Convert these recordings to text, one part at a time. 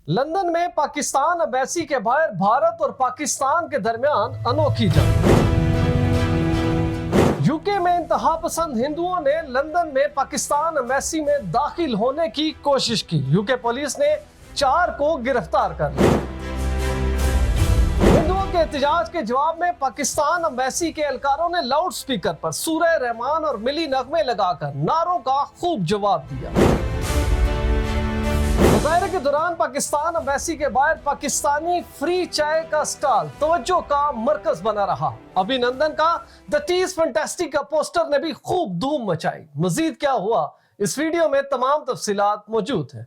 London में Pakistan embassy के बाहर भारत और पाकिस्तान के दरमियान अनोखी जंग। यूके में इंतहा पसंद हिंदुओं ने लंदन में पाकिस्तान एम्बेसी में दाखिल होने की कोशिश की। यूके पुलिस ने 4 को गिरफ्तार कर लिया। हिंदुओं के एहतजाज के जवाब में पाकिस्तान एम्बेसी के एहलकारों ने लाउड स्पीकर पर सूरह रहमान और मिली नगमे लगाकर नारों का खूब जवाब दिया। मुजाहरे के दौरान पाकिस्तान एम्बेसी के बाहर पाकिस्तानी फ्री चाय का स्टॉल तवज्जो का मरकज बना रहा। अभिनंदन का द टी इज फैंटास्टिक का पोस्टर ने भी खूब धूम मचाई। मजीद क्या हुआ, इस वीडियो में तमाम तफसीलात मौजूद हैं।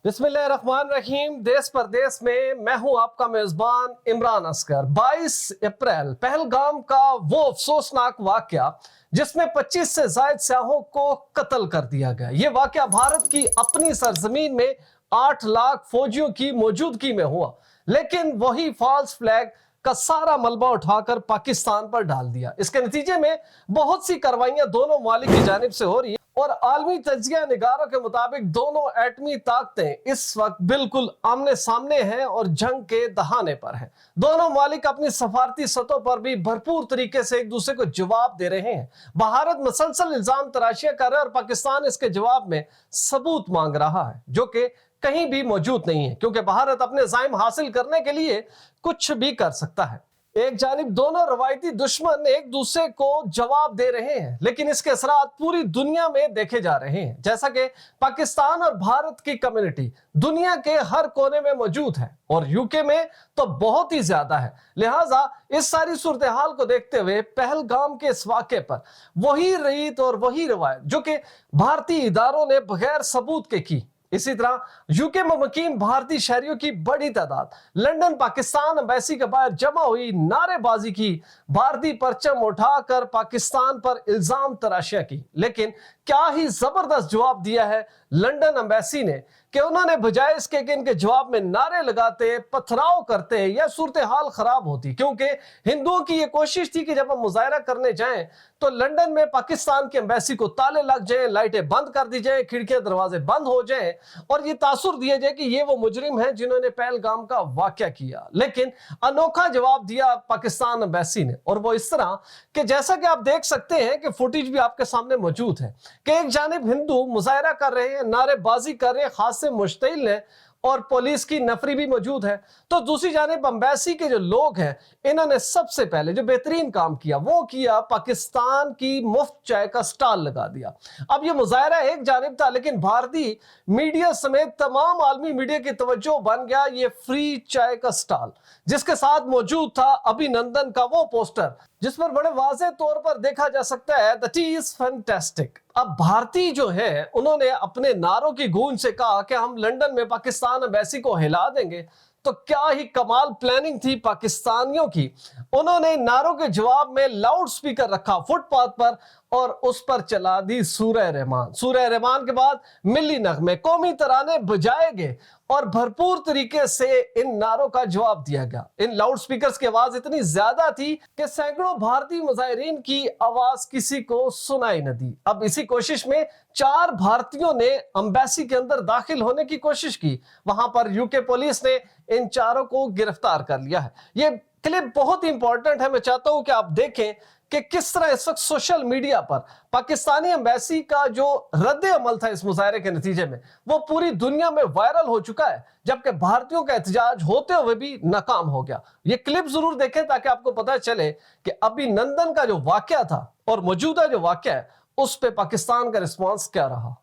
बिस्मिल्लाहिर्रहमानिर्रहीम। देश परदेश में मैं हूं आपका मेजबान इमरान असगर। 22 अप्रैल पहलगाम का वो अफसोसनाक वाकया जिसमें 25 से ज्यादा सियाहों को कत्ल कर दिया गया। ये वाकया भारत की अपनी सरजमीन में 8 लाख फौजियों की मौजूदगी में हुआ, लेकिन वही फॉल्स फ्लैग का सारा मलबा उठाकर पाकिस्तान पर डाल दिया। इसके नतीजे में बहुत सी कार्रवाइयां दोनों मालिक की जानिब से हो रही है और आलमी तज्जिया निगारों के मुताबिक दोनों एटमी ताकतें इस वक्त बिल्कुल आमने सामने हैं और जंग के दहाने पर हैं। दोनों मालिक अपनी सफारती सतहों पर भी भरपूर तरीके से एक दूसरे को जवाब दे रहे हैं। भारत मुसलसल इल्जाम तराशियां कर रहा है और पाकिस्तान इसके जवाब में सबूत मांग रहा है, जो कि कहीं भी मौजूद नहीं है, क्योंकि भारत अपने ज़ाइम हासिल करने के लिए कुछ भी कर सकता है। एक जानिब दोनों रवायती दुश्मन एक दूसरे को जवाब दे रहे हैं, लेकिन इसके असरात पूरी दुनिया में देखे जा रहे हैं। जैसा कि पाकिस्तान और भारत की कम्युनिटी दुनिया के हर कोने में मौजूद है और यूके में तो बहुत ही ज्यादा है। लिहाजा इस सारी सूरत हाल को देखते हुए पहलगाम के इस वाक़े पर वही रीत और वही रवायत जो कि भारतीय इदारों ने बगैर सबूत के की, इसी तरह यूके में मुकीम भारतीय शहरियों की बड़ी तादाद लंदन पाकिस्तान एम्बेसी के बाहर जमा हुई, नारेबाजी की, भारतीय परचम उठाकर पाकिस्तान पर इल्जाम तराशियां की। लेकिन क्या ही जबरदस्त जवाब दिया है लंदन एम्बेसी ने कि उन्होंने बजाय इसके कि इनके जवाब में नारे लगाते, पथराव करते या सूरत हाल खराब होती, क्योंकि हिंदुओं की यह कोशिश थी कि जब हम मुजाहरा करने जाएं तो लंदन में पाकिस्तान की एम्बेसी को ताले लग जाएं, लाइटें बंद कर दी जाएं, खिड़कियां दरवाजे बंद हो जाएं और ये तासुर दिया जाए कि ये वो मुजरिम हैं जिन्होंने पहलगाम का वाकया किया। लेकिन अनोखा जवाब दिया पाकिस्तान एम्बेसी ने, और वो इस तरह कि जैसा कि आप देख सकते हैं कि फुटेज भी आपके सामने मौजूद है कि एक जानिब हिंदू मुजाहरा कर रहे हैं, नारेबाजी कर रहे हैं, खास से मुश्तिल है और पुलिस की नफरी भी मौजूद है, तो दूसरी जानिब एम्बेसी के जो लोग हैं इन्होंने सबसे पहले जो बेहतरीन काम किया वो किया, पाकिस्तान की मुफ्त चाय का स्टॉल लगा दिया। अब ये मुजाहरा एक जानिब था, लेकिन भारतीय मीडिया समेत तमाम आलमी मीडिया की तवज्जो बन गया ये फ्री चाय का स्टॉल, जिसके साथ मौजूद था अभिनंदन का वो पोस्टर जिस पर बड़े वाज़ेह तौर पर देखा जा सकता है द टी इज फैंटास्टिक। अब भारतीय जो है उन्होंने अपने नारों की गूंज से कहा कि हम लंदन में पाकिस्तान एम्बेसी को हिला देंगे, तो क्या ही कमाल प्लानिंग थी पाकिस्तानियों की। उन्होंने नारों के जवाब में लाउड स्पीकर रखा फुटपाथ पर और उस पर चला दी सूरह रहमान। सूरह रहमान के बाद मिली नगमे, कौमी तराने बजाए गए और भरपूर तरीके से इन नारों का जवाब दिया गया। इन लाउड स्पीकर्स की आवाज इतनी ज्यादा थी कि सैकड़ों भारतीय मुजाहिरीन की आवाज किसी को सुनाई न दी। अब इसी कोशिश में 4 भारतीयों ने एम्बेसी के अंदर दाखिल होने की कोशिश की। वहां पर यूके पुलिस ने इन 4 को गिरफ्तार कर लिया है। ये क्लिप बहुत ही इंपॉर्टेंट है, मैं चाहता हूं कि आप देखें कि किस तरह इस वक्त सोशल मीडिया पर पाकिस्तानी एम्बेसी का जो रद्द अमल था इस मुजाहरे के नतीजे में वो पूरी दुनिया में वायरल हो चुका है, जबकि भारतीयों का एहतजाज होते हुए भी नाकाम हो गया। ये क्लिप जरूर देखें ताकि आपको पता चले कि अभिनंदन का जो वाकया था और मौजूदा जो वाकया है उस पे पाकिस्तान का रिस्पॉन्स क्या रहा।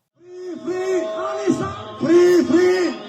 Free, free.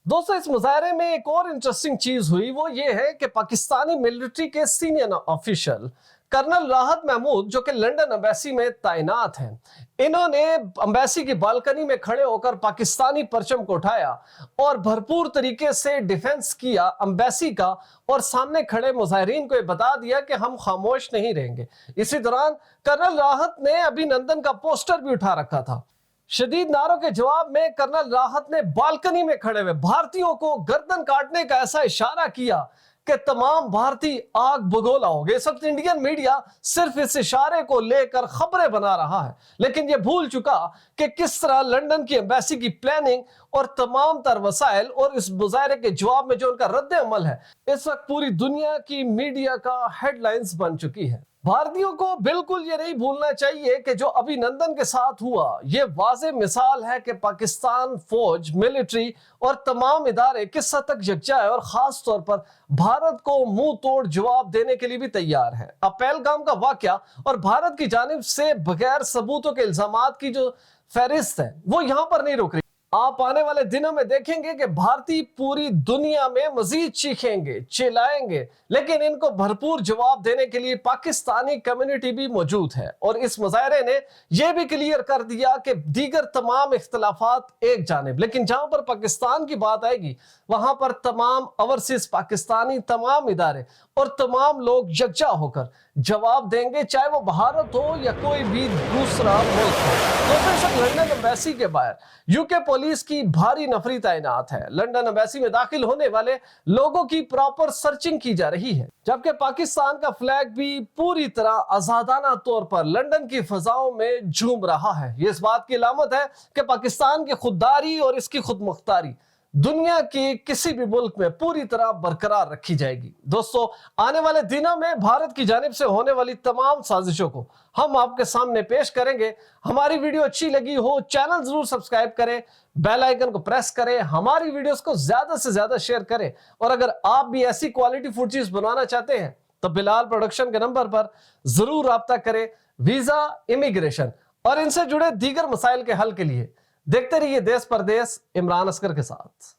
दोस्तों इस मुजाहरे में एक और इंटरेस्टिंग चीज हुई, वो ये है कि पाकिस्तानी मिलिट्री के सीनियर ऑफिशियल कर्नल राहत महमूद जो कि लंदन एम्बेसी में तैनात हैं, इन्होंने एम्बेसी की बालकनी में खड़े होकर पाकिस्तानी परचम को उठाया और भरपूर तरीके से डिफेंस किया एम्बेसी का और सामने खड़े मुजाहिरीन को ये बता दिया कि हम खामोश नहीं रहेंगे। इसी दौरान कर्नल राहत ने अभिनंदन का पोस्टर भी उठा रखा था। शदीद नारों के जवाब में कर्नल राहत ने बालकनी में खड़े हुए भारतीयों को गर्दन काटने का ऐसा इशारा किया कि तमाम भारतीय आग बगोला हो गए। इस वक्त इंडियन मीडिया सिर्फ इस इशारे को लेकर खबरें बना रहा है, लेकिन ये भूल चुका कि किस तरह लंदन की एम्बेसी की प्लानिंग और तमाम तर वसाइल और इस मुजाहरे के जवाब में जो उनका रद्द अमल है, इस वक्त पूरी दुनिया की मीडिया का हेडलाइंस बन चुकी है। भारतीयों को बिल्कुल ये नहीं भूलना चाहिए कि जो अभिनंदन के साथ हुआ ये वाज़ेह मिसाल है कि पाकिस्तान फौज, मिलिट्री और तमाम इदारे किस हद तक यकजा है और खास तौर पर भारत को मुंह तोड़ जवाब देने के लिए भी तैयार है। अब पहलगाम का वाकया और भारत की जानिब से बगैर सबूतों के इल्जामात की जो फहरिस्त है वो यहां पर नहीं रुक रही। आप आने वाले दिनों में देखेंगे कि भारतीय पूरी दुनिया में मजीद चीखेंगे, चिल्लाएंगे, लेकिन इनको भरपूर जवाब देने के लिए पाकिस्तानी कम्युनिटी भी मौजूद है। और इस मुजाहरे ने यह भी क्लियर कर दिया कि दीगर तमाम इख्तलाफात एक जानिब, लेकिन जहां पर पाकिस्तान की बात आएगी वहां पर तमाम ओवरसीज पाकिस्तानी तमाम इदारे और तमाम लोग यकजा होकर जवाब देंगे, चाहे वो भारत हो या कोई भी दूसरा मुल्क हो। तो बेशक लंदन एम्बेसी के बाहर यूके पुलिस की भारी नफरी तैनात है। लंदन एम्बेसी में दाखिल होने वाले लोगों की प्रॉपर सर्चिंग की जा रही है, जबकि पाकिस्तान का फ्लैग भी पूरी तरह आजादाना तौर पर लंदन की फजाओं में झूम रहा है। ये इस बात की अलामत है कि पाकिस्तान की खुददारी और इसकी खुदमुख्तारी दुनिया के किसी भी मुल्क में पूरी तरह बरकरार रखी जाएगी। दोस्तों, आने वाले दिनों में भारत की जानिब से होने वाली तमाम साजिशों को हम आपके सामने पेश करेंगे। हमारी वीडियो अच्छी लगी हो, चैनल जरूर सब्सक्राइब करें, बेल आइकन को प्रेस करें, हमारी वीडियोस को ज्यादा से ज्यादा शेयर करें। और अगर आप भी ऐसी क्वालिटी फूड चीज बनवाना चाहते हैं तो बिलाल प्रोडक्शन के नंबर पर जरूर राब्ता करें। वीजा, इमिग्रेशन और इनसे जुड़े दीगर मसाइल के हल के लिए देखते रहिए देश परदेश इमरान असगर के साथ।